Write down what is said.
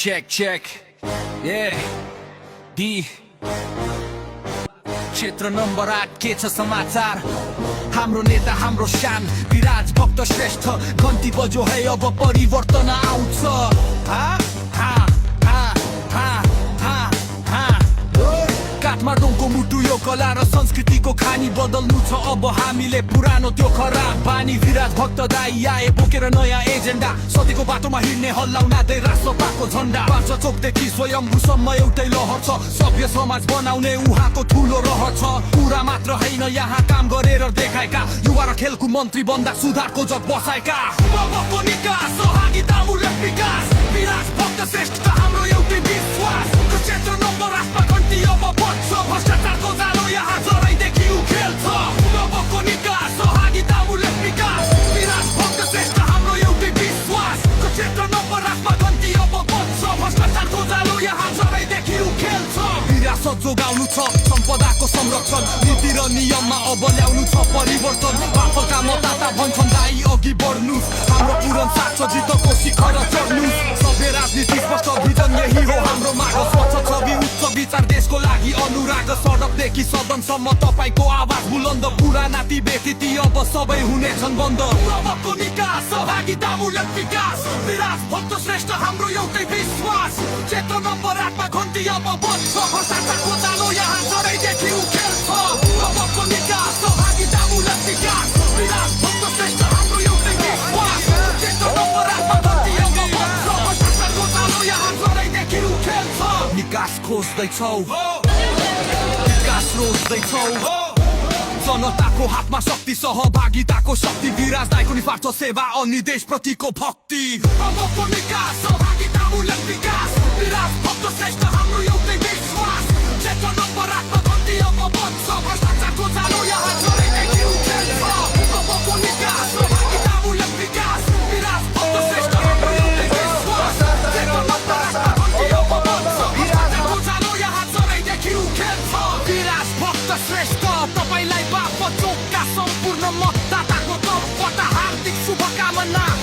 check D क्षेत्र number 8 के छ समाचार हाम्रो नेता हाम्रो शान विराज भक्त श्रेष्ठ घन्टी बजो है अब परिवर्तन आउँछ काठमाडौँको मुटु यो कला र संस्कृतिको खानी बदल्नु छ अब हामीले पुरानो त्यो खराब बानी विराज भक्त दाई आए बोकेर नयाँ एजेन्डा सतीको बाटोमा हिँड्ने हल्लाउनादै राष्ट्रपाको झण्डा पाँच चोकदेखि स्वयम्भूसम्म एउटै लहर छ सभ्य समाज बनाउने उहाँको ठुलो रहर छ कुरा मात्र होइन यहाँ काम गरेर देखाएका युवा र खेलको मन्त्री बन्दा सुधारको जग बसाएका बाबाको निकास सहभागितामूलक विकास विराज भक्त श्रेष्ठ हाम्रो एउटै विश्वास क्षेत्र नम्बर 8 मा घन्टी अब बज्छ भ्रष्टाचारको जालो यहाँ जराइदेखि उखेल्छ बाबाको निकास सहभागितामूलक विकास विराज भक्त श्रेष्ठ हाम्रो एउटै विश्वास क्षेत्र नम्बर 8 मा घन्टी अब बज्छ भ्रष्टाचारको जालो यहाँ जराइदेखि उखेल्छ विरासत जोगाउनु छ सम्पदाको संरक्षण नीति र नियममा अब ल्याउनु छ परिवर्तन बाफलका मतदाता भन्छन् दाइ अघि बढ्नु हाम्रो पुरन साथ छ जितको शिखर चढ्नु सबै राजनीति स्पष्ट भिजन यही हो हाम्रो माग स्वच्छ छवि उच्च विचार देशको लागि अनुराग सडकदेखि सदनसम्म तपाईको आवाज बुलन्द पुराना ती व्यक्ति अब सबै हुनेछन् बन्द बाबाको निकास सहभागितामूलक विकास विराज भक्त श्रेष्ठ हाम्रो एउटै विश्वास क्षेत्र नम्बर 8 मा घन्टी अब बज्छ भ्रष्टाचारको जालो यहाँ जराइदेखि उखेल्छ बाबाको निकास सहभागितामूलक विकास विराज भक्त श्रेष्ठ हाम्रो एउटै विश्वास क्षेत्र नम्बर 8 मा घन्टी अब बज्छ भ्रष्टाचारको जालो यहाँ जराइदेखि उखेल्छ निकास खोज्दैछौ विकास रोज्दैछौ जनताको हातमा शक्ति सहभागिताको शक्ति विराज दाइको निस्वार्थ सेवा अनि देश प्रतिको भक्ति बाबाको निकास